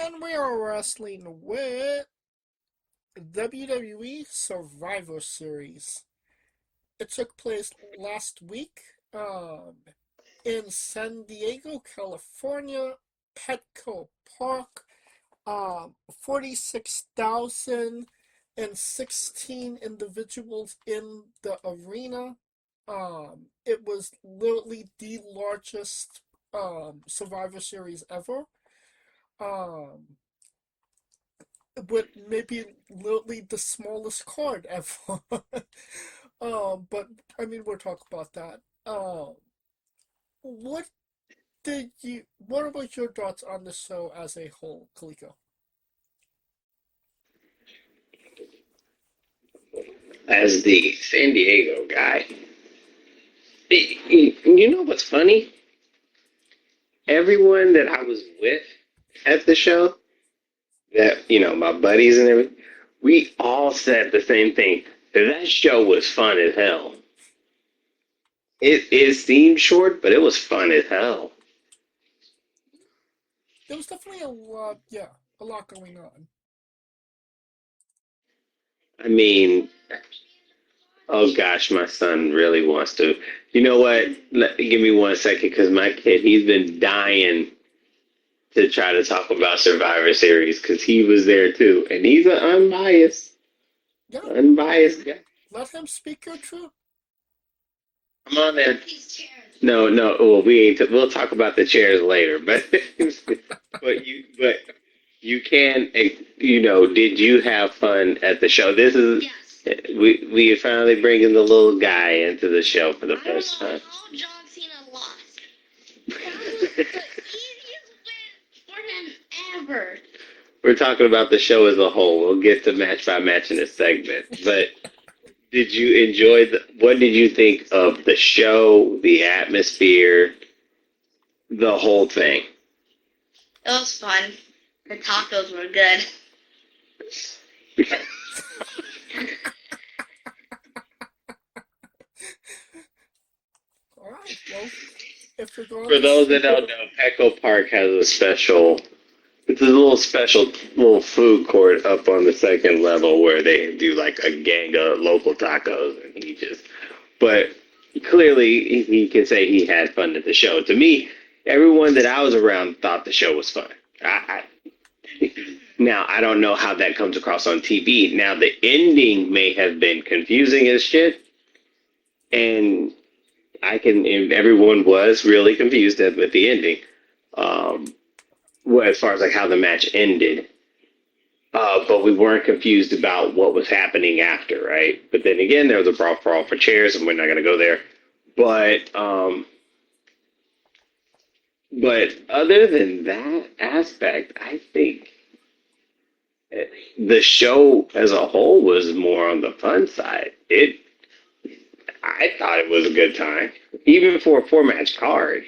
And we are wrestling with WWE Survivor Series. It took place last week in San Diego, California, Petco Park. 46,016 individuals in the arena. It was literally the largest Survivor Series ever. Um, with maybe literally the smallest card ever. But I mean, we'll talk about that. What what about your thoughts on the show as a whole, Kaliko? As the San Diego guy, you know what's funny? Everyone that I was with at the show, my buddies and everything, we all said the same thing. That show was fun as hell. It seemed short, but it was fun as hell. There was definitely a lot, yeah, a lot going on. I mean, oh gosh, my son really wants to. You know what? Give me 1 second, because my kid, he's been dying to try to talk about Survivor Series because he was there too, and he's an Yeah, unbiased guy. let him speak your truth. I'm on there. No, no. Well, we ain't. We'll talk about the chairs later, but but you can. Did you have fun at the show? This is we are finally bringing the little guy into the show for the first time. How John Cena lost. That was the easiest win for him ever. We're talking about the show as a whole. We'll get to match by match in a segment, but. Did you enjoy what did you think of the show, the atmosphere, the whole thing? It was fun. The tacos were good. All right, well, if you're going For to those that don't know, Petco Park has it's a little food court up on the second level where they do like a gang of local tacos, and but clearly he can say he had fun at the show. To me, everyone that I was around thought the show was fun. Now, I don't know how that comes across on TV. Now, the ending may have been confusing as shit, and everyone was really confused with the ending. Well, as far as like how the match ended, but we weren't confused about what was happening after, right? But then again, there was a brawl for all for chairs, and we're not going to go there. But other than that aspect, I think the show as a whole was more on the fun side. I thought it was a good time, even for a 4 match card.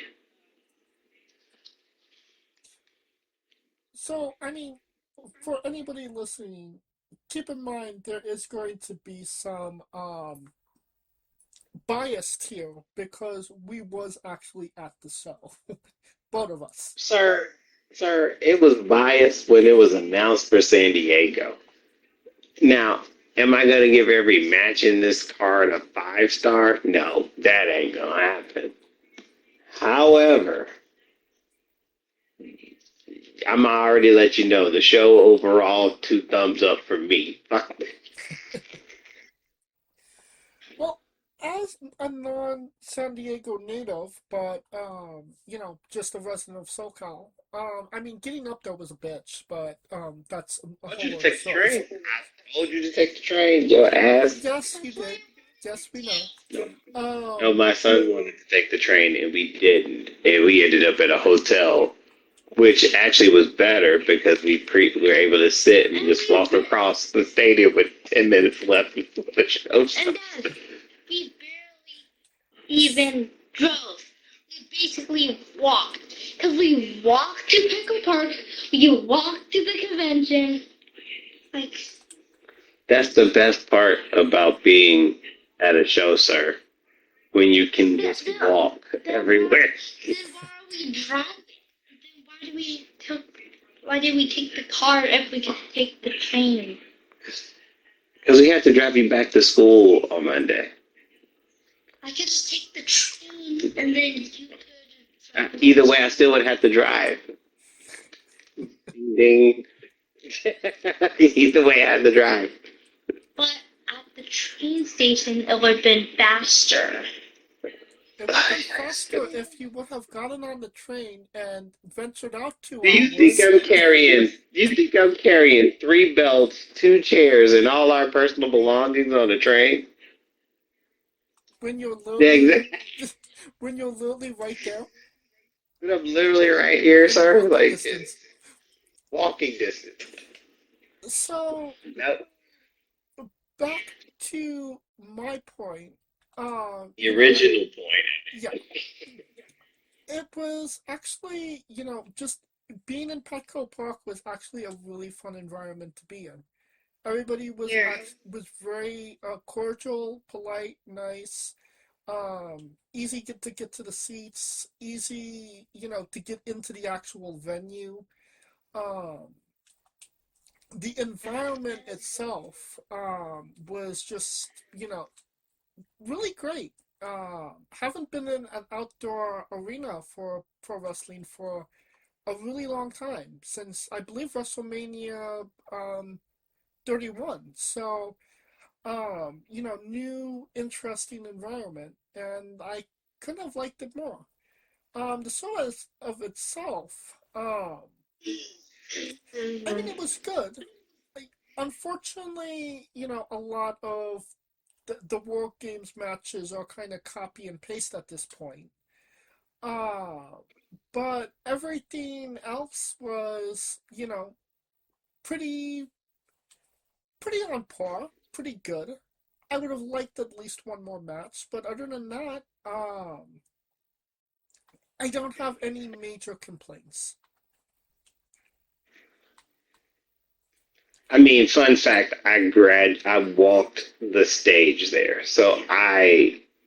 So, I mean, for anybody listening, keep in mind there is going to be some biased here because we was actually at the show. Both of us. Sir, it was biased when it was announced for San Diego. Now, am I going to give every match in this card a 5 star? No, that ain't going to happen. However, I'm already let you know the show overall 2 thumbs up for me. Well, as a non-San Diego native, but just a resident of SoCal, I mean, getting up there was a bitch, but that's a I told whole you to other take the story. train. I told you to take the train, your ass. Yes, you did. Yes, we know. No, my son wanted to take the train and we didn't, and we ended up at a hotel, which actually was better because were able to sit and just walk across the stadium with 10 minutes left before the show And started. then we barely even drove. We basically walked. Because we walked to Pickle Park, we walked to the convention. Like, That's the best part about being at a show, sir, when you can just walk everywhere. then why are we drunk? Then why do we took Why did we take the car if we could take the train? Because we have to drive you back to school on Monday. I could just take the train and then you could. Either way, I still would have to drive. Ding. Either way, I have to drive. But at the train station, it would have been faster. It would have been faster if you would have gotten on the train and ventured out 2 Do you think hours. I'm carrying? Do you think I'm carrying 3 belts, 2 chairs, and all our personal belongings on the train? When you're Yeah, literally, exactly. when you're literally right there I'm literally right here, in sir. walking Like distance. walking distance. So No, back to my point. the original point. Yeah, it was actually, just being in Petco Park was actually a really fun environment to be in. Everybody Yeah. was very cordial, polite, nice, easy to get to the seats, easy, to get into the actual venue. Um, the environment itself was just, really great. Haven't been in an outdoor arena for pro wrestling for a really long time, since I believe WrestleMania 31. So, new, interesting environment, and I couldn't have liked it more. The show of itself, I mean, it was good. Like, unfortunately, a lot of the War Games matches are kind of copy and paste at this point. Uh, but everything else was, pretty pretty on par, pretty good. I would have liked at least one more match, but other than that, I don't have any major complaints. I mean, fun fact, I walked the stage there. So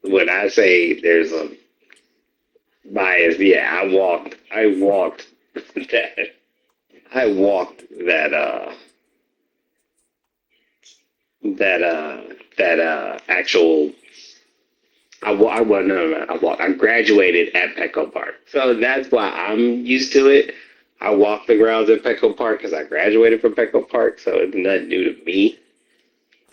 when I say there's a bias, yeah, I walked that, I walked that actual, no, I graduated at Petco Park. So that's why I'm used to it. I walked the grounds at Petco Park because I graduated from Petco Park, so it's nothing new to me.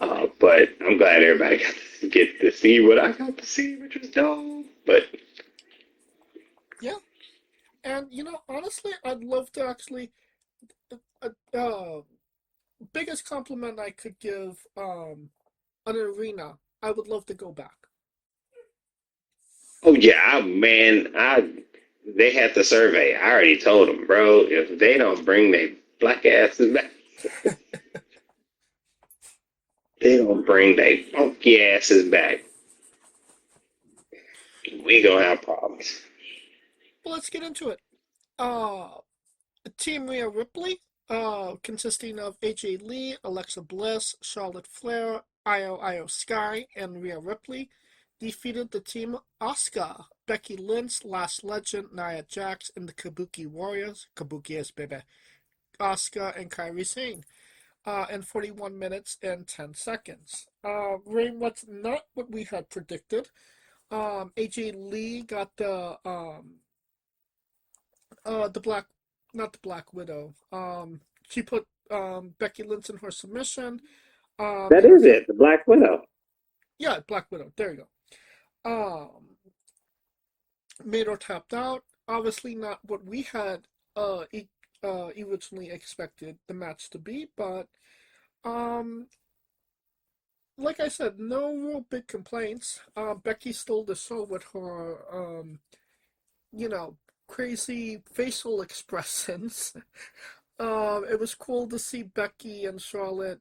But I'm glad everybody got to get to see what I got to see, which was dope. But Yeah, and honestly, I'd love to actually. Uh, biggest compliment I could give an arena. I would love to go back. oh yeah, they had the survey. I already told them, bro, if they don't bring their black asses back, they don't bring their funky asses back, we gonna have problems. Well, let's get into it. Uh, Team Rhea Ripley, consisting of AJ Lee, Alexa Bliss, Charlotte Flair, Io Sky, and Rhea Ripley, defeated the Team Asuka, Becky Lynch, Last Legend, Nia Jax, and the Kabuki Warriors, Kabuki is baby, Asuka and Kairi Sane, in 41 minutes and 10 seconds. Ray, what's not what we had predicted. AJ Lee got the black, not the Black Widow. She put Becky Lynch in her submission. That In her is it, the Black Widow. Yeah, Black Widow. There you go. Made her tapped out. Obviously, not what we had originally expected the match to be, but um, like I said, no real big complaints. Becky stole the show with her you know, crazy facial expressions. It was cool to see Becky and Charlotte,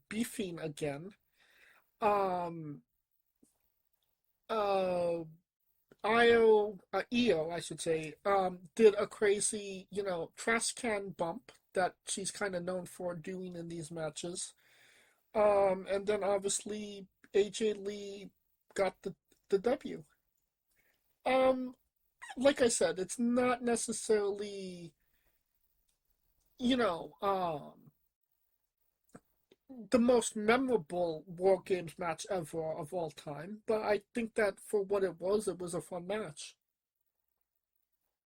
beefing again. Um, uh, Io, I should say, did a crazy, trash can bump that she's kind of known for doing in these matches. And then obviously AJ Lee got the W. Um, like I said, it's not necessarily you know, the most memorable War Games match ever of all time, but I think that for what it was a fun match.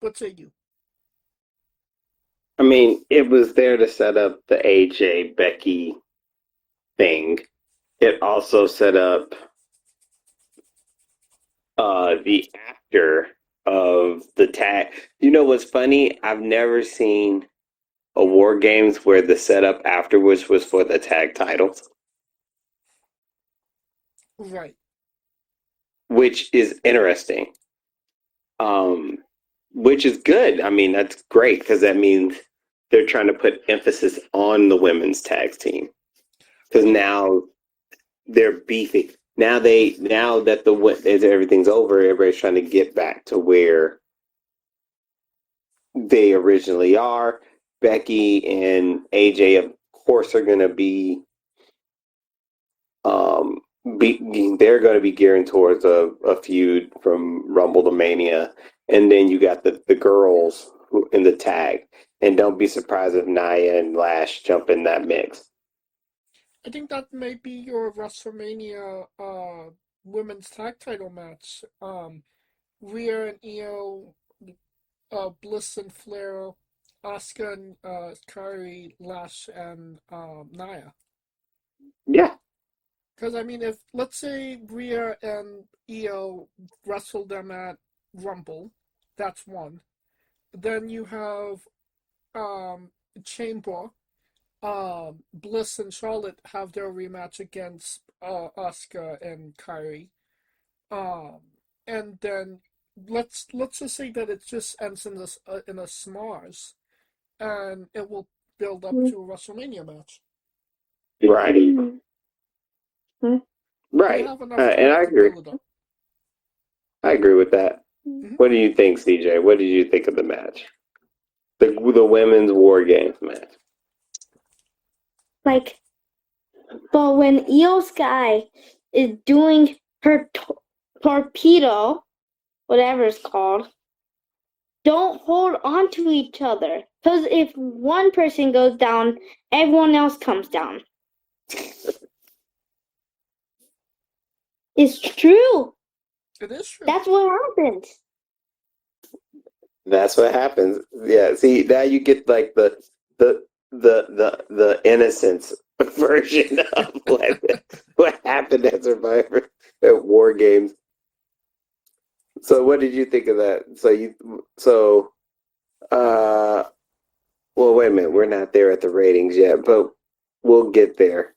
What say you? I mean, it was there to set up the AJ Becky thing. It also set up the after of the tag. You know what's funny? I've never seen a War Games where the setup afterwards was for the tag titles, Right. which is interesting. Um, which is good. I mean, that's great because that means they're trying to put emphasis on the women's tag team because Well, now they're beefing. Now that as everything's over, everybody's trying to get back to where they originally are. Becky and AJ, of course, are going to be um they're going to be gearing towards a feud from Rumble to Mania, and then you got the girls in the tag, and don't be surprised if Nia and Lash jump in that mix. I think that may be your WrestleMania women's tag title match. Rhea and Io, Bliss and Flair, Asuka and Kairi, Lash and Nia. Yeah, Because I mean, if let's say Rhea and Io wrestle them at Rumble, that's one. Then you have um, Chamber, Bliss and Charlotte have their rematch against Asuka and Kairi. Um, and then let's just say that it just ends in this in a smars, and it will build up to a WrestleMania match. right, They right, have enough and time to build it up. I agree with that. Hmm. What do you think, CJ? What did you think of the match? The women's War Games match. Like, but when Io Sky is doing her torpedo, whatever it's called, don't hold on to each other. Because if one person goes down, everyone else comes down. It's true. It is true. That's what happened. That's what happens. Yeah. See, now you get like the innocence version of what happened at Survivor at War Games. So, what did you think of that? Uh, well, wait a minute. We're not there at the ratings yet, but we'll get there.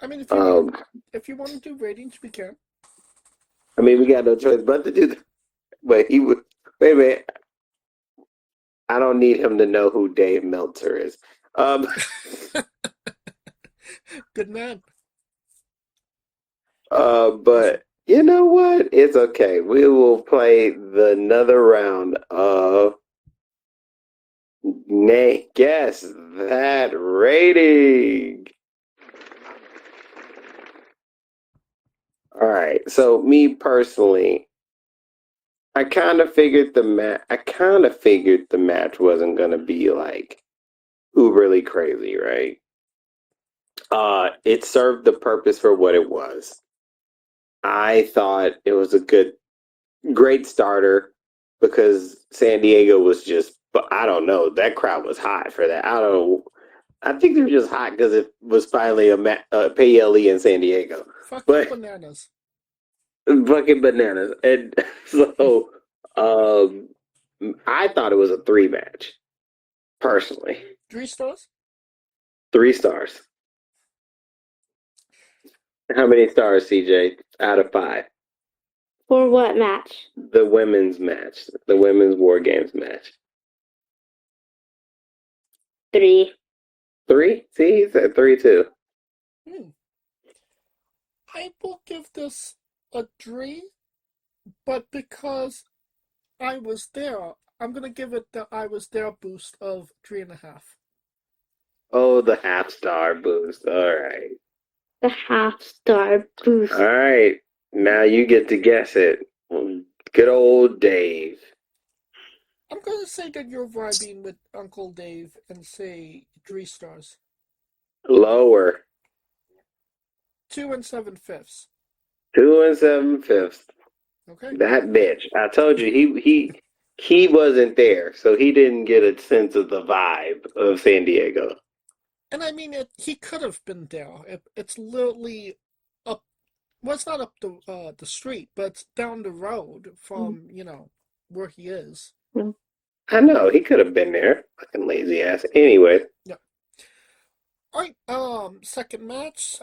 I mean, Um, if you want to do ratings, we can. I mean, we got no choice but to do. But he would. Wait a minute. I don't need him to know who Dave Meltzer is. Um, Good man. but you know what? It's okay. We will play another round of Nay. Guess that rating. All right. So me personally, I kind of figured the match wasn't gonna be like uberly crazy, right? It served the purpose for what it was. I thought it was great starter because San Diego was just, but I don't know, that crowd was hot for that. I don't know. I think they're just hot because it was finally a PLE in San Diego. Fucking But bananas. fucking bananas. And so um, I thought it was a three match, personally. 3 stars? 3 stars. How many stars, CJ, out of 5? For what match? The women's match, the women's War Games match. 3. 3? See, he said 3 too. Hmm. I will give this a 3, but because I was there, I'm gonna give it the I was there boost of 3.5. Oh, the half star boost. All right. The half-star boost. All right. Now you get to guess it. Good old Dave. I'm gonna gonna say that you're vibing with Uncle Dave and say 3 stars. Lower. 2 and 7/5. 2 and 7/5. Okay. That bitch. I told you he wasn't there, so he didn't get a sense of the vibe of San Diego. And I mean, he could have been there. It's literally up. Well, it's not up the street, but it's down the road from where he is. I know he could have been there. Fucking lazy ass. Anyway, Yeah. All right. Second match.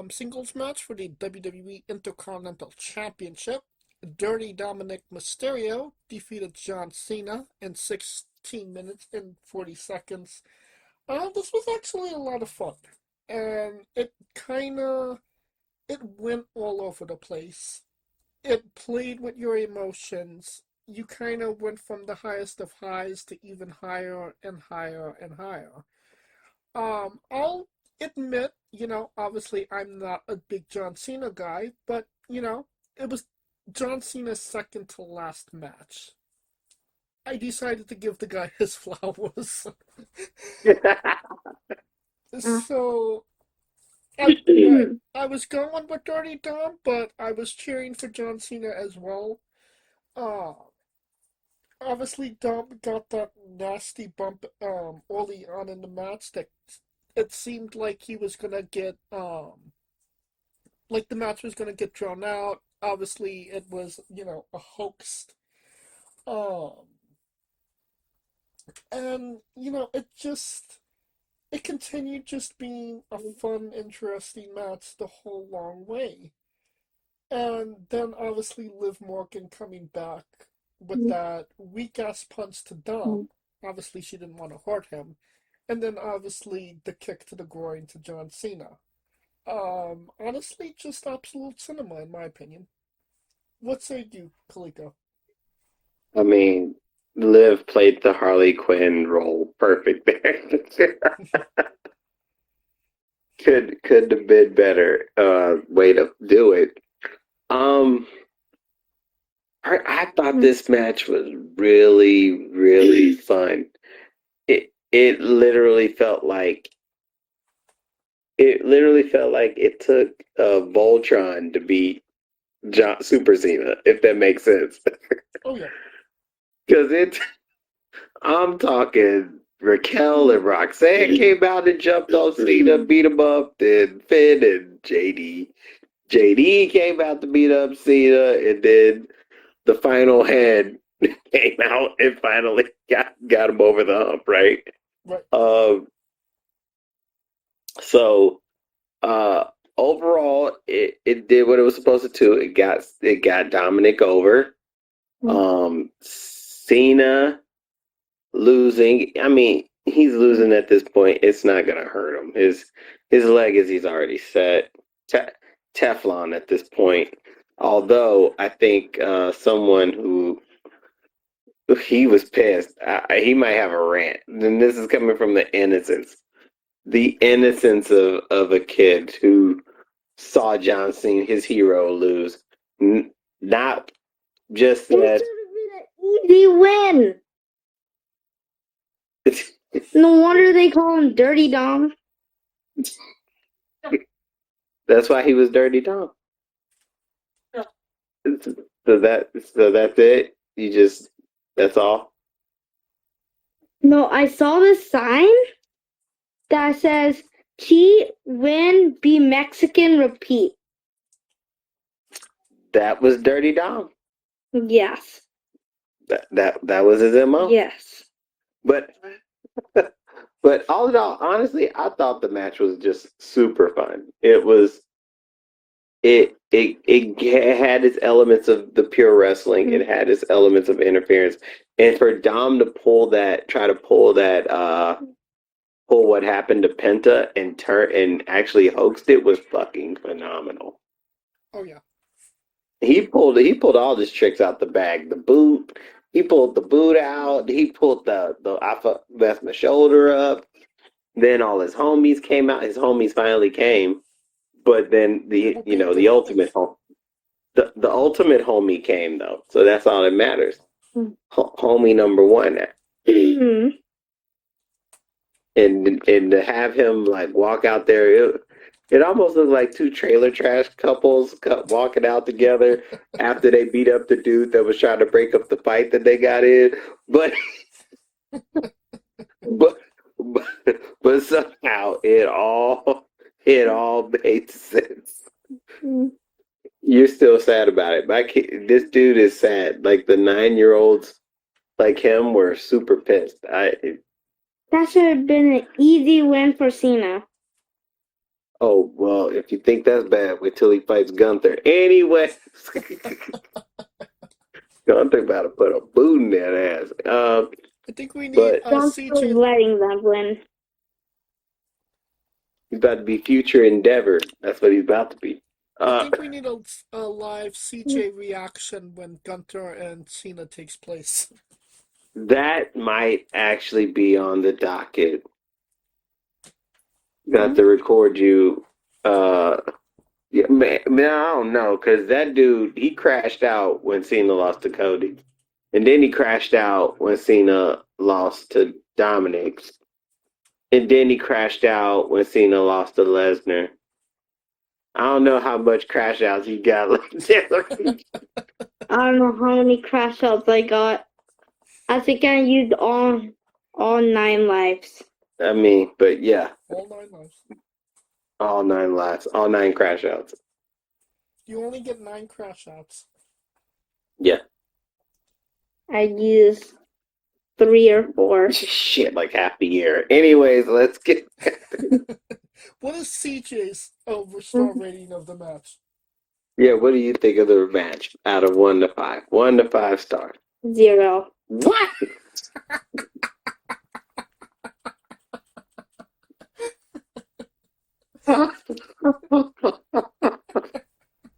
Singles match for the WWE Intercontinental Championship. Dirty Dominic Mysterio defeated John Cena in 16 minutes and 40 seconds. This was actually a lot of fun, and it went all over the place. It played with your emotions. You kind of went from the highest of highs to even higher and higher and higher. I'll admit, obviously I'm not a big John Cena guy, but it was John Cena's second to last match. I decided to give the guy his flowers. So I was going with Dirty Dom, but I was cheering for John Cena as well. Uh, Obviously Dom got that nasty bump early on in the match that it seemed like he was gonna get like the match was gonna get drawn out. Obviously it was, a hoax. Um and it continued just being a fun, interesting match the whole long way. And then obviously Liv Morgan coming back with that weak ass punch to Dom. Obviously she didn't want to hurt him. And then obviously the kick to the groin to John Cena. Honestly, just absolute cinema in my opinion. What say you, Kaliko? I mean, Liv played the Harley Quinn role perfect there. Could have been better way to do it. Um, I thought this match was really, really fun. It literally felt like it took Voltron to beat Super Cena, if that makes sense. Oh yeah. Because I'm talking Raquel and Roxanne came out and jumped on Cena, beat him up. Then Finn and JD came out to beat up Cena, and then the final head came out and finally got him over the hump, right? Right. So overall, it did what it was supposed to. It got Dominic over. Cena losing. I mean, he's losing at this point. It's not gonna hurt him. His legacy's already set. Teflon at this point. Although I think someone who he was pissed. He might have a rant. And this is coming from the innocence of a kid who saw John Cena, his hero, lose. Not just that. Easy win. No wonder they call him Dirty Dom. That's why he was Dirty Dom. So that's it. That's all. No, I saw this sign that says cheat, win, be Mexican, repeat. That was Dirty Dom. Yes. That was his MO. Yes. But all in all, honestly, I thought the match was just super fun. It had its elements of the pure wrestling. It had its elements of interference. And for Dom to try to pull what happened to Penta and actually hoaxed it was fucking phenomenal. Oh yeah. He pulled all his tricks out the bag. The boot. He pulled the boot out. He pulled the I messed my shoulder up. Then all his homies came out. His homies finally came. But then the ultimate the ultimate homie came though. So that's all that matters. Homie number one. Mhm. and to have him like walk out there, it almost looked like two trailer trash couples walking out together after they beat up the dude that was trying to break up the fight that they got in. But but but, but somehow it all made sense. You're still sad about it. My kid, this dude is sad. Like the 9-year-olds, like him, were super pissed. That should have been an easy win for Cena. Oh well, if you think that's bad, wait till he fights Gunther. Anyway, Gunther about to put a boot in that ass. I think we need But Gunther was CJ. letting them win. he's about to be future Endeavor. That's what he's about to be. I think we need a live CJ reaction when Gunther and Cena takes place. That might actually be on the docket. Got to record you. Yeah, man, I don't know, because that dude, he crashed out when Cena lost to Cody. And then he crashed out when Cena lost to Dominic. And then he crashed out when Cena lost to Lesnar. I don't know how much crash outs he got. I don't know how many crash outs I got. I think I used all 9 lives. I mean, but yeah, All 9 lives. all 9 lives, all 9 crash outs. You only get 9 crash outs. Yeah. I used 3 or 4. Shit, like half the year. Anyways, let's get. What is CJ's star rating of the match? Yeah, what do you think of the match out of 1 to 5? 1 to 5 stars. 0. What?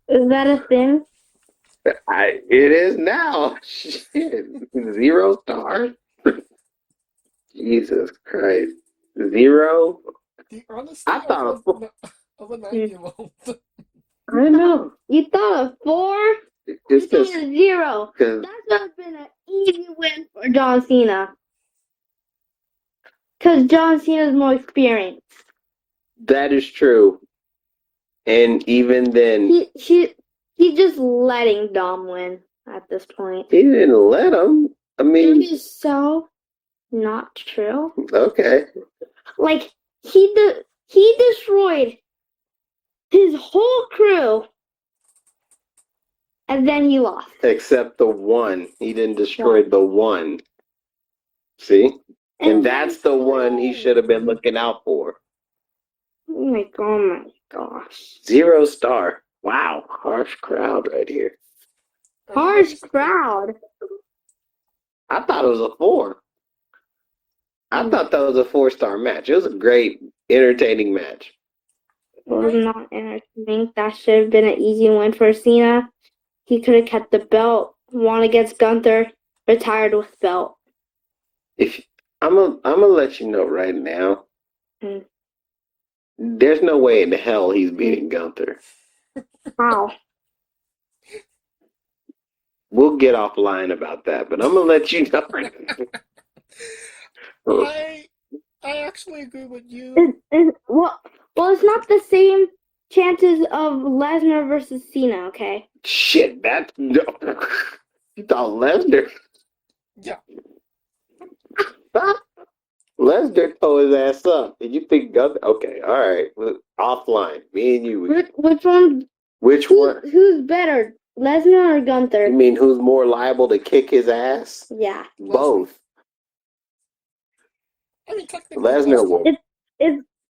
Is that a thing? It is now. Shit. 0 stars. Jesus Christ. 0? The honesty I thought of a 9-year-old. I know. You thought a 4? It's You thought just a 0. because That would have been an easy win for John Cena. Because John Cena's more experienced. that is true. And even then, He's just letting Dom win at this point. he didn't let him. I That mean, is so not true. okay. Like he destroyed his whole crew, and then he lost. Except the one. He didn't destroy the one. See? And that's the one he should have been looking out for. Oh my gosh. 0 star. Wow. Harsh crowd right here. Harsh crowd. I thought it was a 4. I thought that was a 4-star match. It was a great, entertaining match. It was not entertaining. That should have been an easy win for Cena. He could have kept the belt, won against Gunther, retired with belt. If I'm gonna let you know right now, there's no way in hell he's beating Gunther. How? We'll get offline about that, but I'm gonna let you know. I actually agree with you. Well, it's not the same chances of Lesnar versus Cena, okay? Shit, that you thought Lesnar. Yeah. Lesnar tore his ass up. Did you think Gunther? Okay, all right. Offline, me and you. Which one? Which one? Who's better, Lesnar or Gunther? You mean who's more liable to kick his ass? Yeah. Both. I mean, technically, Lesnar will.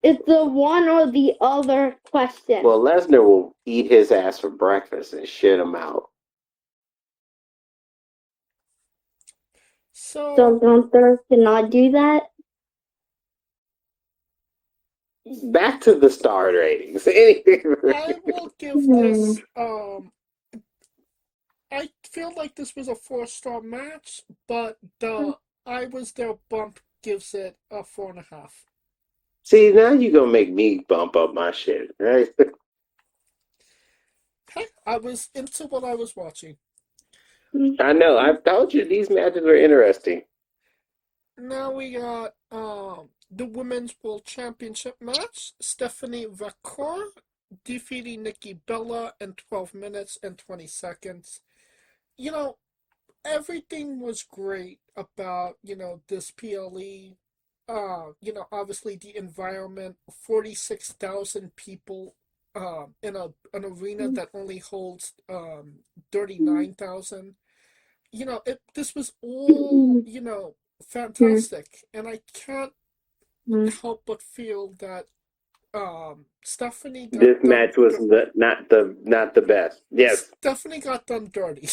It's the one or the other question. Well, Lesnar will eat his ass for breakfast and shit him out. So Gunther cannot do that? Back to the star ratings. I will give this. I feel like this was a 4-star match, but the I was there bump gives it a 4.5. See, now you're gonna make me bump up my shit, right? Hey, I was into what I was watching. I know. I've told you these matches were interesting. Now we got the Women's World Championship match. Stephanie Vacour defeating Nikki Bella in 12 minutes and 20 seconds. You know, everything was great about, this PLE. Obviously the environment, 46,000 people in an arena that only holds 39,000. This was all, fantastic. And I can't help but feel that Stephanie got This done match was not the best. Yes. Stephanie got done dirty.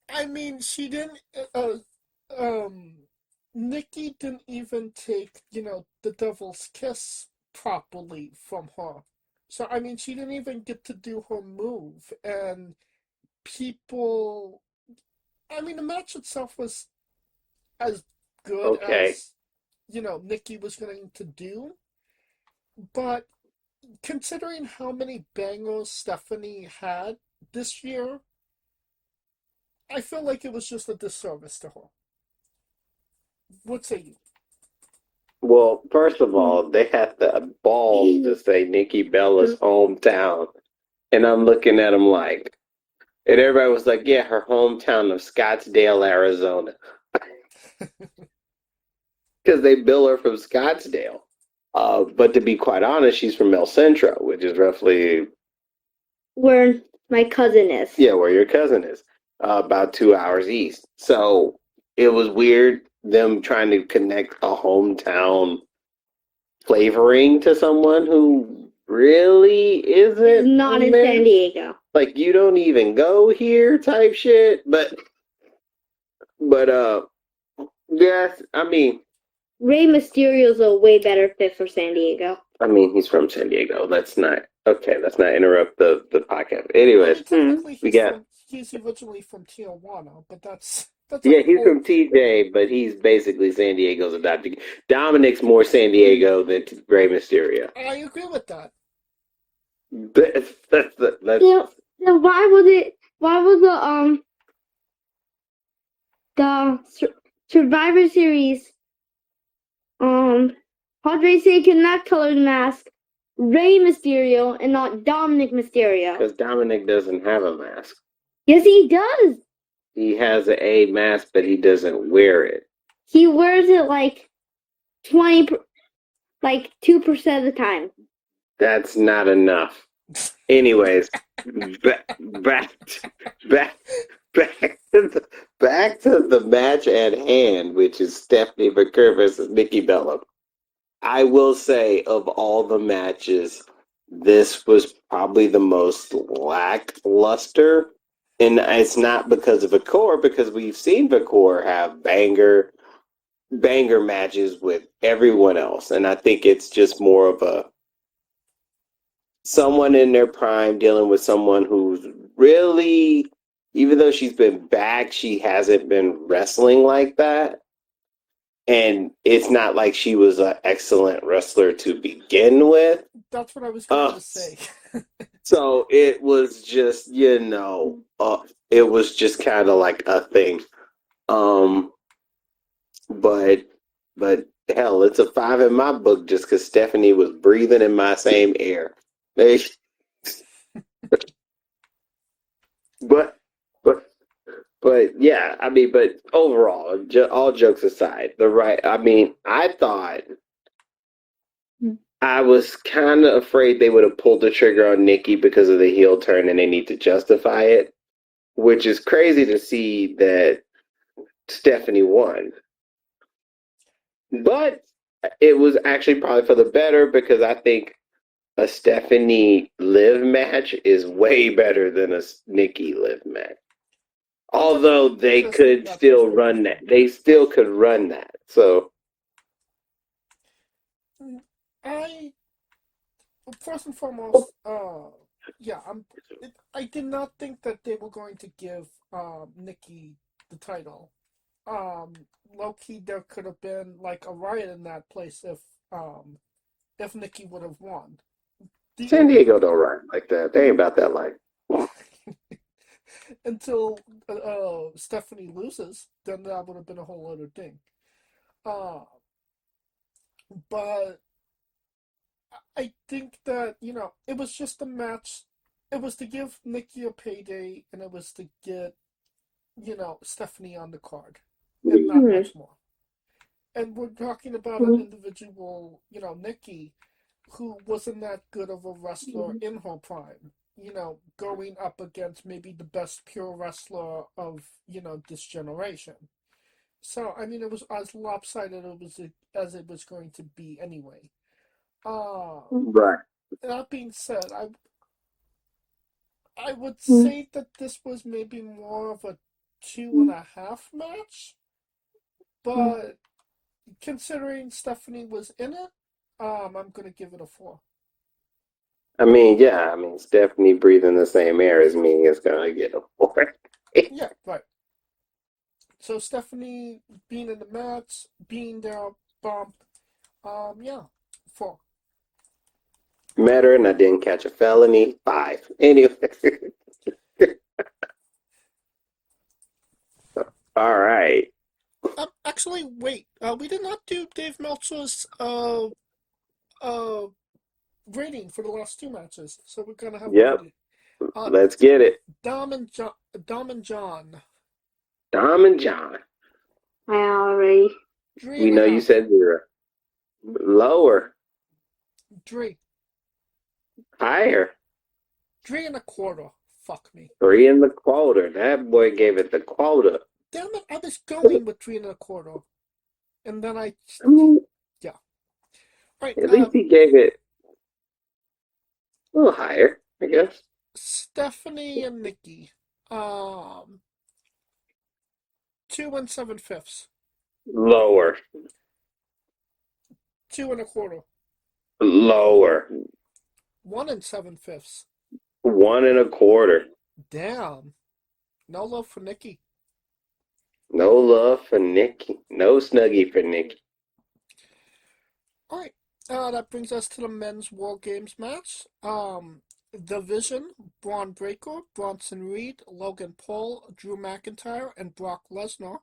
I mean, she didn't. Nikki didn't even take, the devil's kiss properly from her. So, I mean, she didn't even get to do her move. And people. I mean, the match itself was as good Okay. as, Nikki was going to do. But considering how many bangers Stephanie had this year, I feel like it was just a disservice to her. What say you? Well, first of all, they had the balls to say Nikki Bella's hometown. And I'm looking at them like, and everybody was like, yeah, her hometown of Scottsdale, Arizona. Because they bill her from Scottsdale. But to be quite honest, she's from El Centro, which is roughly, Where my cousin is. yeah, where your cousin is, about 2 hours east. So it was weird them trying to connect a hometown flavoring to someone who really It's isn't not in there. San Diego. Like, you don't even go here type shit. But yes, I mean, Rey Mysterio's a way better fit for San Diego. he's from San Diego. Let's not interrupt the podcast. Anyways, Technically, we got he's originally from Tijuana, but that's yeah, a he's whole. from TJ, but he's basically San Diego's adopted. Dominic's more San Diego than Rey Mysterio. I agree with that. That's Then why was the Survivor Series Padre say cannot color the mask Rey Mysterio and not Dominic Mysterio? because Dominic doesn't have a mask. Yes, he does. He has a mask, but he doesn't wear it. He wears it like 2% of the time. That's not enough. Anyways, back to the match at hand, which is Stephanie McCurry versus Nikki Bella. I will say, of all the matches, this was probably the most lackluster. And it's not because of Vicor, because we've seen Vicor have banger matches with everyone else. And I think it's just more of someone in their prime dealing with someone who's really, even though she's been back, she hasn't been wrestling like that. And it's not like she was an excellent wrestler to begin with. That's what I was going to say. So it was just, it was just kind of like a thing. But hell, it's a 5 in my book just because Stephanie was breathing in my same air. But yeah, but overall, all jokes aside, I thought I was kind of afraid they would have pulled the trigger on Nikki because of the heel turn and they need to justify it, which is crazy to see that Stephanie won. But it was actually probably for the better because I think a Stephanie Liv match is way better than a Nikki Liv match. Although they could still run that. They still could run that. So first and foremost, I did not think that they were going to give Nikki the title. Low-key, there could have been like a riot in that place if Nikki would have won. San Diego don't run like that. They ain't about that life. until Stephanie loses, then that would have been a whole other thing. Uh, but I think that, it was just a match. It was to give Nikki a payday, and it was to get, Stephanie on the card, and not Mhm. much more. And we're talking about an individual, Nikki, who wasn't that good of a wrestler in her prime, going up against maybe the best pure wrestler of, this generation. So, I mean, it was as lopsided as it was going to be anyway. Right. That being said, I would say that this was maybe more of a 2.5 match, but considering Stephanie was in it, I'm gonna give it a 4. I mean, yeah, I mean, Stephanie breathing the same air as me is gonna get a 4. Yeah, right. So Stephanie being in the match, being there, bump, yeah, 4. Met her and I didn't catch a felony. 5. Anyway. All right. Actually, wait. We did not do Dave Meltzer's uh rating for the last 2 matches, so we're gonna have one Yep. do. Uh, Let's get it. Dom and John. Dom and John. Dom and John. I already. Three We and a know you half. said 0. Lower. 3. Higher. 3.25. Fuck me. 3.25. That boy gave it the quota. Damn it! I was going with 3.25, and then I mean, yeah. All right. at least he gave it a little higher, I guess. Stephanie and Nikki. Um, 2 7/5. Lower. 2.25. Lower. 1 7/5. 1.25. Damn. No love for Nikki. No love for Nikki. No snuggie for Nikki. All right. That brings us to the men's War Games match. Division: Braun Breaker, Bronson Reed, Logan Paul, Drew McIntyre, and Brock Lesnar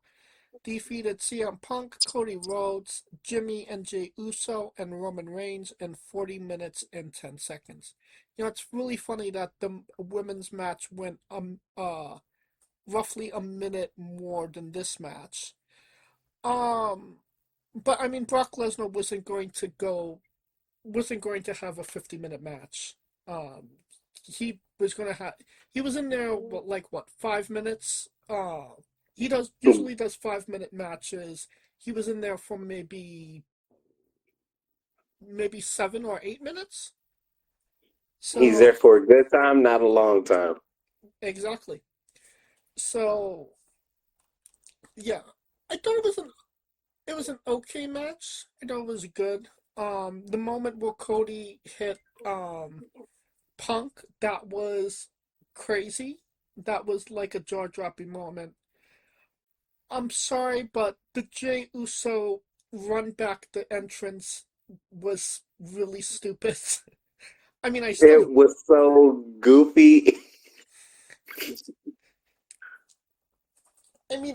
defeated CM Punk, Cody Rhodes, Jimmy and Jey Uso, and Roman Reigns in 40 minutes and 10 seconds. It's really funny that the women's match went roughly a minute more than this match. Um, but I mean, Brock Lesnar wasn't going to have a 50-minute match. Um, he was going to have he was in there what 5 minutes. He does usually does 5-minute matches. He was in there for maybe 7 or 8 minutes. He's there So for a good time, not a long time. exactly. So yeah, I thought it was an okay match. I thought it was good. The moment where Cody hit Punk, that was crazy. That was like a jaw dropping moment. I'm sorry, but the Jey Uso run back the entrance was really stupid. I mean, It was so goofy.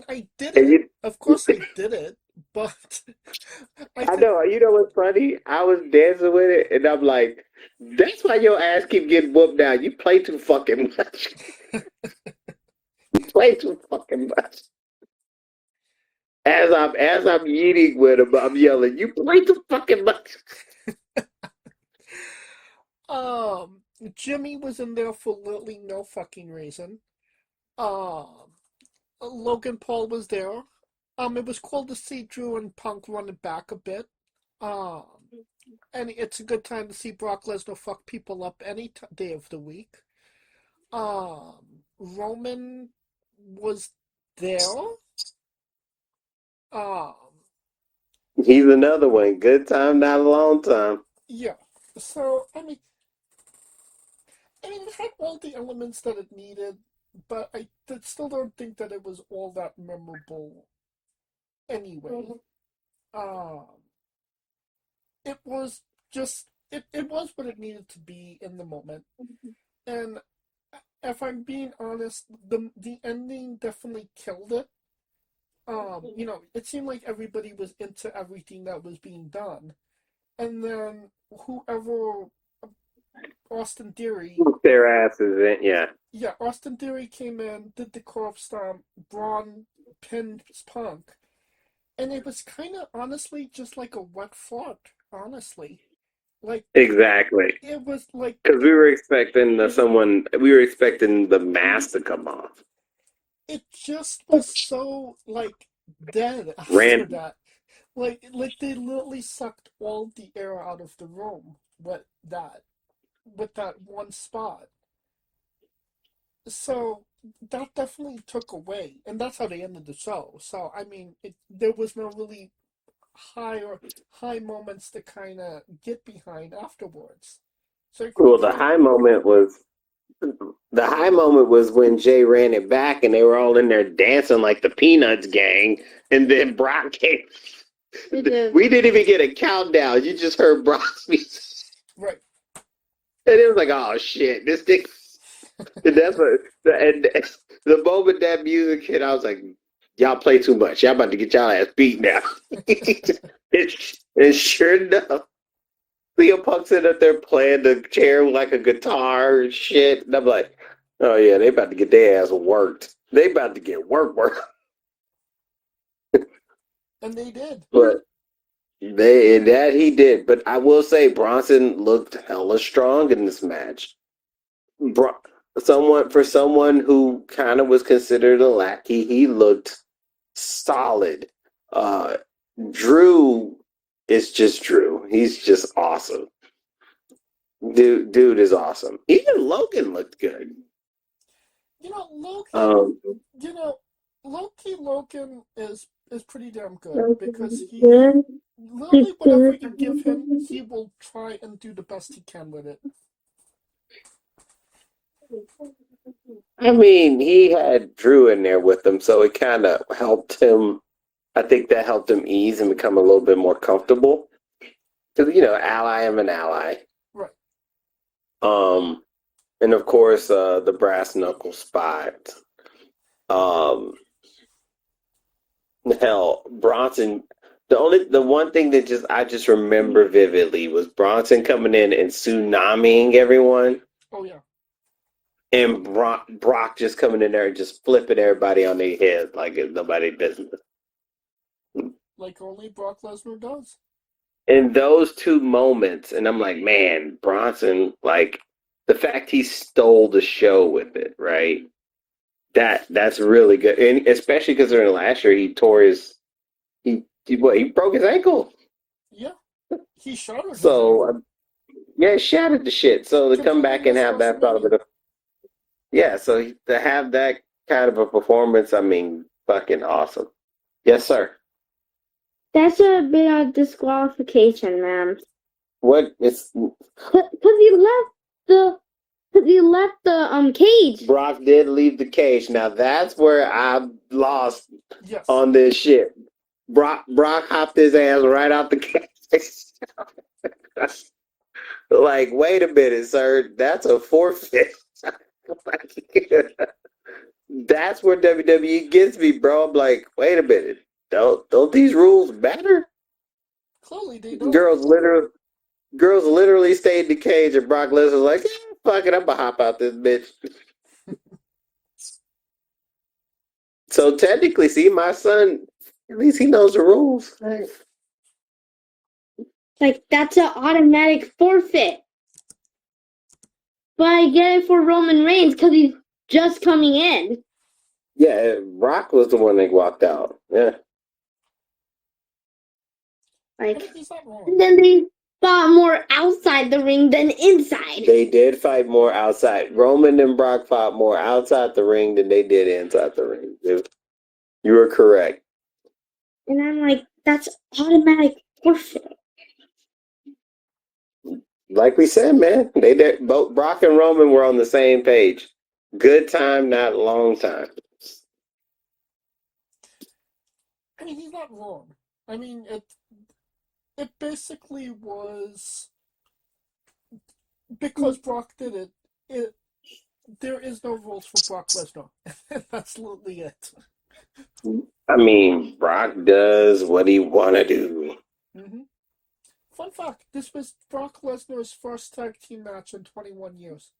I did And it. you, Of course, I did it, but I I think know. You know what's funny? I was dancing with it, and I'm like, "That's why your ass keep getting whooped down. You play too fucking much. You play too fucking much." As I'm eating with him, I'm yelling, "You play too fucking much." Jimmy was in there for literally no fucking reason. Um, Logan Paul was there. It was cool to see Drew and Punk running back a bit. Um, and it's a good time to see Brock Lesnar fuck people up any day of the week. Roman was there. Um, He's another one. Good time, not a long time. yeah. So it had all the elements that it needed, but still don't think that it was all that memorable anyway. Um, it was just it was what it needed to be in the moment, and if I'm being honest, the ending definitely killed it. It seemed like everybody was into everything that was being done, and then whoever Austin Theory, Whoop their asses in, yeah. yeah, Austin Theory came in, did the corpse stomp, Braun pinned Punk, and it was kind of honestly just like a wet fart, honestly. Like Exactly. it was like Because we were expecting the mask to come off. it just was so like dead after Ran. that. Like they literally sucked all the air out of the room with that one spot. So that definitely took away, and that's how they ended the show. So I mean, there was no really high moments to kind of get behind afterwards. So it Well, really took. the high moment was when Jay ran it back and they were all in there dancing like the Peanuts gang, and then Brock came. We didn't even get a countdown. You just heard Brock's music. Right. And it was like, oh shit, this thing. And the moment that music hit, I was like, y'all play too much. Y'all about to get y'all ass beat now. and sure enough, Leo Punk's sitting up there playing the chair like a guitar and shit. And I'm like, oh yeah, they about to get their ass worked. They about to get work. And they did. But he did. But I will say Bronson looked hella strong in this match. Bro, someone who kind of was considered a lackey, he looked solid. Uh, Drew is just Drew. He's just awesome. Dude is awesome. Even Logan looked good. You know, Logan. Um, You know, Loki Logan is pretty damn good because he literally whatever you give him, he will try and do the best he can with it. I mean, he had Drew in there with him, so it kind of helped him. I think that helped him ease and become a little bit more comfortable. Because ally, I'm an ally. Right. And of course, the brass knuckle spot. Um, hell, Bronson. The one thing that I just remember vividly was Bronson coming in and tsunamiing everyone, Oh yeah. and Brock just coming in there and just flipping everybody on their head like it's nobody's business. Like only Brock Lesnar does. In those two moments, and I'm like, man, Bronson, like the fact he stole the show with it, right? That's really good, and especially because during last year he tore he broke his ankle. Yeah. He shattered his So ankle. yeah, it shattered the shit. So to come Completely back and missed have that sort of WrestleMania. yeah, so to have that kind of a performance, I mean, fucking awesome. Yes, sir. That's a bit of disqualification, man. What is Because he left the cage. Brock did leave the cage. Now that's where I lost Yes. on this shit. Brock hopped his ass right out the cage. Like, wait a minute, sir. That's a forfeit. That's where WWE gets me, bro. I'm like, wait a minute. Don't these rules matter? Clearly they don't. Girls literally stayed in the cage, and Brock Lesnar's like, fuck it, I'm gonna hop out this bitch. So technically, see, my son, at least he knows the rules. Like, that's an automatic forfeit. But I get it for Roman Reigns because he's just coming in. Yeah, Brock was the one that walked out. Yeah. Like, He's not wrong. and then they fought more outside the ring than inside. They did fight more outside. Roman and Brock fought more outside the ring than they did inside the ring. You were correct. And I'm like, that's automatic forfeit. Like we said, man, they did, both Brock and Roman were on the same page. Good time, not long time. I mean, he's not wrong. I mean, it basically was because Brock did it. there is no rules for Brock Lesnar. That's absolutely it. I mean, Brock does what he want to do. hmm Fun fact: this was Brock Lesnar's first tag team match in 21 years.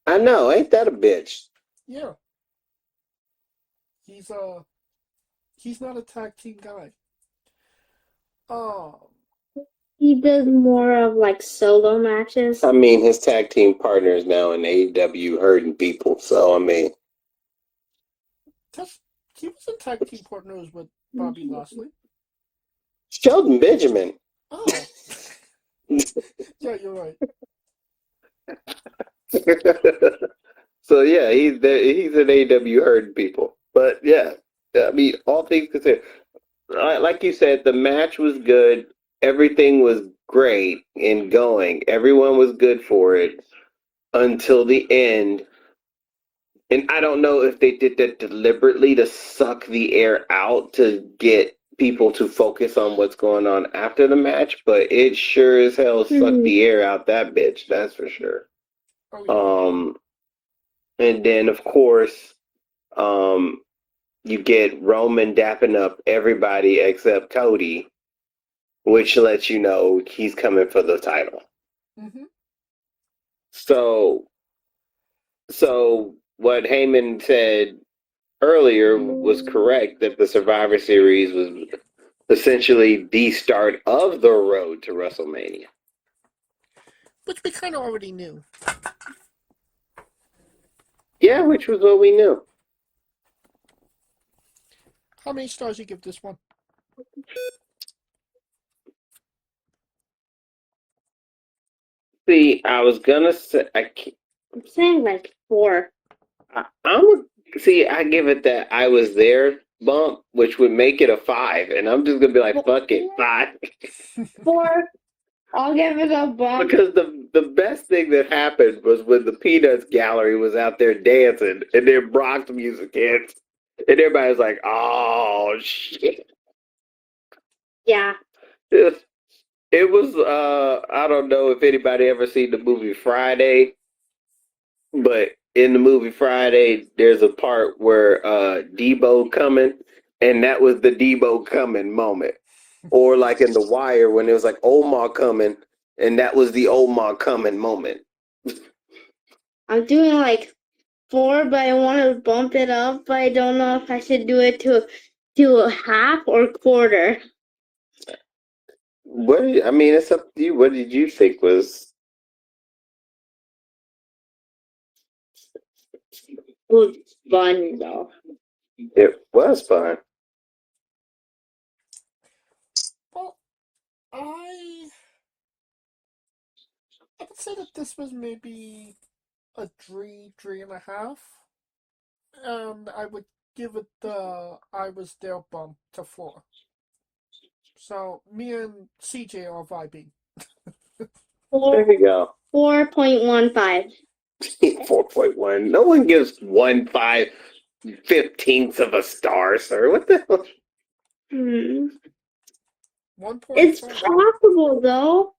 I know, ain't that a bitch? Yeah, he's he's not a tag team guy. Um, He does more of like solo matches. I mean, his tag team partner is now in AEW hurting people. So, I mean, that's, he was in tag team partners with Bobby Lashley. Sheldon Benjamin. Oh, yeah, you're right. So, yeah, he's there, he's in AEW hurting people. But, yeah, I mean, all things considered, like you said, the match was good. Everything was great and going. Everyone was good for it until the end. And I don't know if they did that deliberately to suck the air out to get people to focus on what's going on after the match, but it sure as hell sucked the air out that bitch, that's for sure. Oh, yeah. And then of course, you get Roman dapping up everybody except Cody, which lets you know he's coming for the title. hmm So what Heyman said earlier was correct, that the Survivor Series was essentially the start of the road to WrestleMania. Which we kind of already knew. Yeah, which was what we knew. How many stars you give this one? See, I was gonna say I'm saying like 4. I give it that I was there bump, which would make it a 5, and I'm just gonna be like, fuck it, 5. 4. I'll give it a bump. Because the best thing that happened was when the Peanuts gallery was out there dancing, and then Brock's music hits, and everybody was like, "Oh shit!" Yeah. It was. I don't know if anybody ever seen the movie Friday, but in the movie Friday, there's a part where Debo coming, and that was the Debo coming moment. Or like in The Wire when it was like Omar coming, and that was the Omar coming moment. I'm doing like 4, but I want to bump it up, but I don't know if I should do it to a half or quarter. I mean, it's up to you. What did you think was? It was fun though. It was fun. Well, I I would say that this was maybe a 3.5. And I would give it the I was there bump to 4. So me and CJ are vibing. There you go. 4.15. 4.1. No one gives 1/5/15 of a star, sir. What the hell? Hmm. 1.5. It's possible though.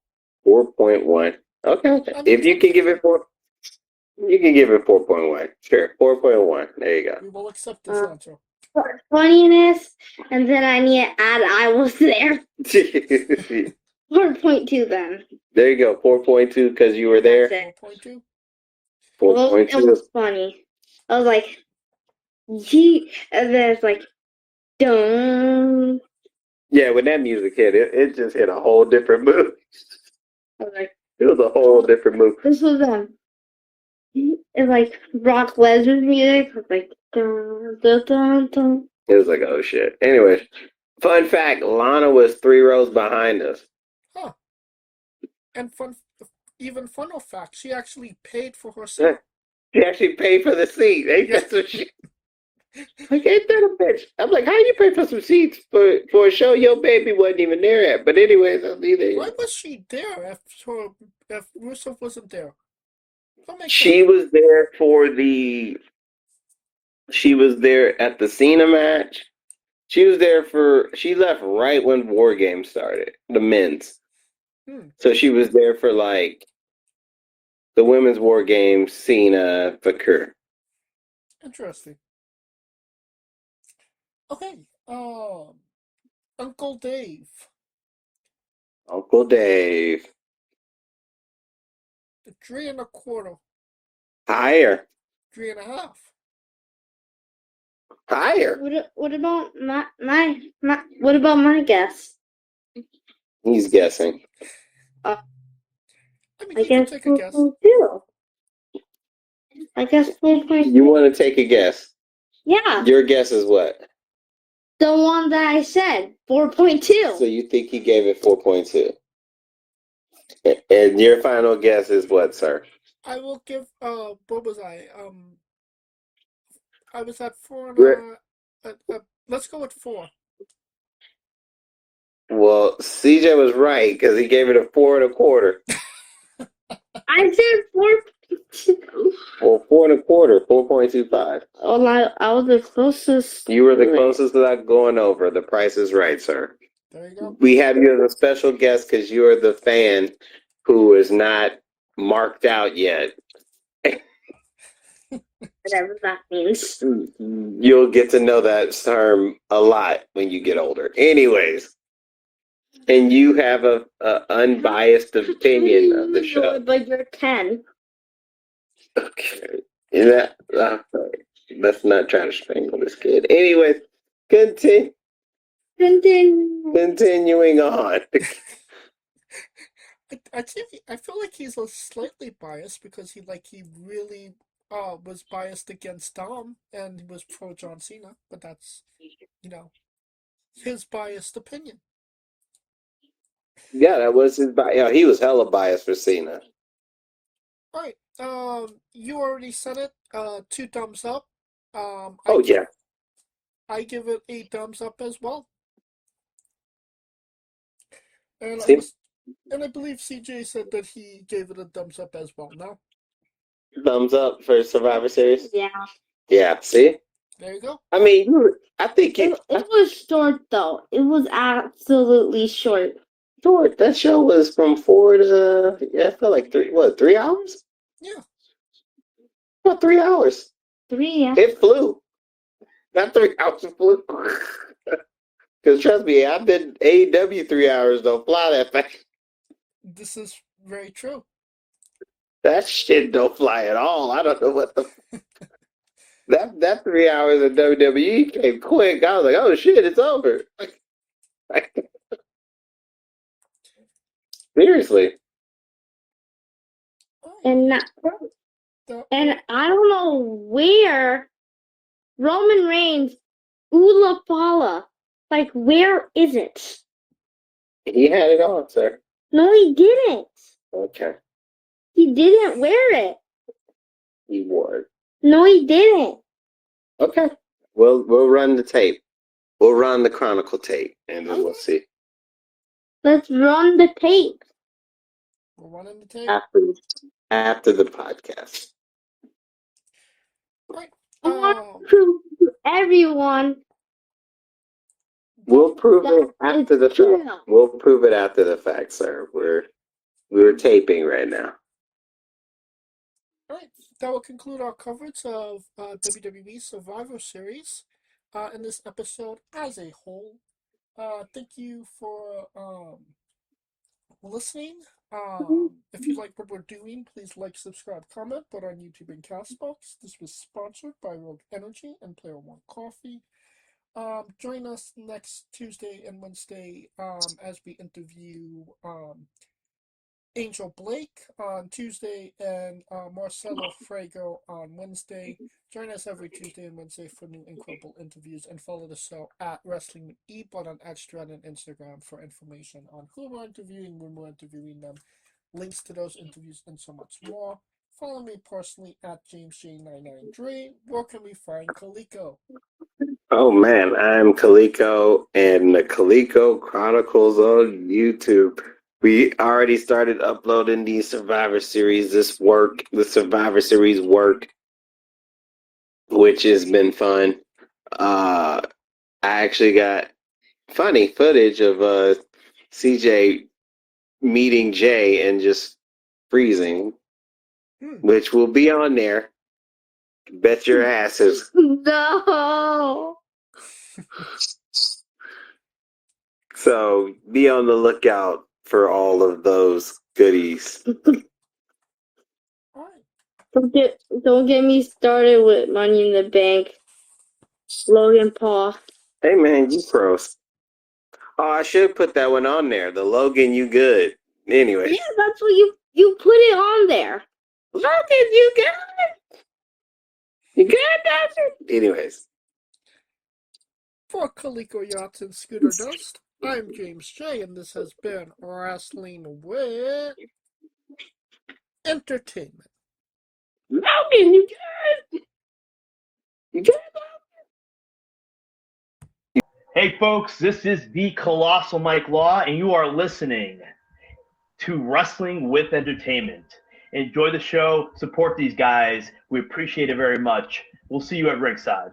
4.1. Okay. I mean, If you can give it 4, you can give it 4.1. Sure. 4.1. There you we will accept this answer. For funniness, and then I need to add I was there. go. 4.2 then. There you go. 4.2 because you were there. That's it. 4.2. Well, it 4.2. was funny. I was like, gee, and then it's like, dun. Yeah, when that music hit, it just hit a whole different mood. I was like, It was a whole different mood. this was it's like Brock Lesnar's music. It was like, dun, dun, dun, dun. It was like, oh shit. Anyway, fun fact: Lana was 3 rows behind us. Huh. And even funner fact, she actually paid for her seat. She actually paid for the seat. Ain't Yeah. that some shit? Like, ain't that a bitch? I'm like, how you pay for some seats for a show your baby wasn't even there at? But anyways, I'll be there. Why was she there if Rusev wasn't there? Don't make She sense. was there for the. She was there at the Cena match. She was there for. She left right when War Games started, the men's. Hmm. So she was there for like the women's war game, Cena, Fakur. Interesting. Okay. Uncle Dave. Uncle Dave. 3.25. Higher. 3.5. Higher. What about my what about my guess? He's guessing. I mean, I you can guess take a guess. 4.2. I guess 4.2. You want to take a guess? Yeah, Your guess is what? the one that I said, 4.2. So you think he gave it 4.2? And your final guess is what, sir? I will give. What was I? I was at 4 Re- and let's go with 4. Well, CJ was right because he gave it a 4.25. I said 4.2. Well, 4.25, 4.25. Well, I was the closest. You were the closest without going over. The price is right, sir. There you go. We have you as a special guest because you are the fan who is not marked out yet. Whatever that means. You'll get to know that term a lot when you get older. Anyways, and you have a unbiased opinion of the show. But you're 10. Okay. Let's not try to strangle this kid. Anyways, continuing on. I feel like he's a slightly biased because he really was biased against Dom and he was pro John Cena, but that's his biased opinion. Yeah, that was his bias. Yeah, he was hella biased for Cena. All right. You already said it. 2 thumbs up. Yeah. I give it a thumbs up as well. And I believe CJ said that he gave it a thumbs up as well. No? Thumbs up for Survivor Series? Yeah. Yeah, see? There you go. I mean, I think it was short, though. It was absolutely short. Short. That show was from 4 to, I felt like 3 hours? Yeah. About 3 hours. 3, yeah. It flew. Not 3 hours, it flew. Because trust me, I've been AEW 3 hours, don't fly that fast. This is very true. That shit don't fly at all. I don't know what the... that 3 hours of WWE came quick. I was like, oh shit, it's over. Seriously. And I don't know where Roman Reigns, Ula Fala, like, where is it? He had it on, sir. No, he didn't. Okay. He didn't wear it. He wore it. No, he didn't. Okay. We'll run the tape. We'll run the Chronicle tape, and then we'll see. Let's run the tape. We're running the tape. After the podcast. Right. I want to prove to everyone. We'll prove it after the fact. We'll prove it after the fact, sir. We're taping right now. All right. That will conclude our coverage of WWE Survivor Series in this episode as a whole. Thank you for listening. If you like what we're doing, please like, subscribe, comment, both on YouTube and Castbox. This was sponsored by Rogue Energy and Player One Coffee. Join us next Tuesday and Wednesday as we interview Angel Blake on Tuesday and Marcelo Frago on Wednesday. Join us every Tuesday and Wednesday for new incredible interviews and follow the show at Wrestling with E, but on Extra and Instagram for information on who we're interviewing, when we're interviewing them, links to those interviews, and so much more. Follow me personally at JamesJ99Dre. Where can we find Kaliko? Oh man, I'm Kaliko and the Kaliko Chronicles on YouTube. We already started uploading the Survivor Series the Survivor Series work, which has been fun. I actually got funny footage of CJ meeting Jay and just freezing. which will be on there. Bet your asses. No. So be on the lookout for all of those goodies. All right. Don't get me started with Money in the Bank. Logan Paul. Hey man, you pros. Oh, I should put that one on there. The Logan, you good. Anyway. Yeah, that's what you put it on there. Logan, you good. You good, Doctor? Anyways. For Coleco Yachts and Scooter Dust, I'm James J, and this has been Wrestling with Entertainment. Logan, you good? You good? Hey folks, this is the Colossal Mike Law, and you are listening to Wrestling with Entertainment. Enjoy the show, support these guys. We appreciate it very much. We'll see you at ringside.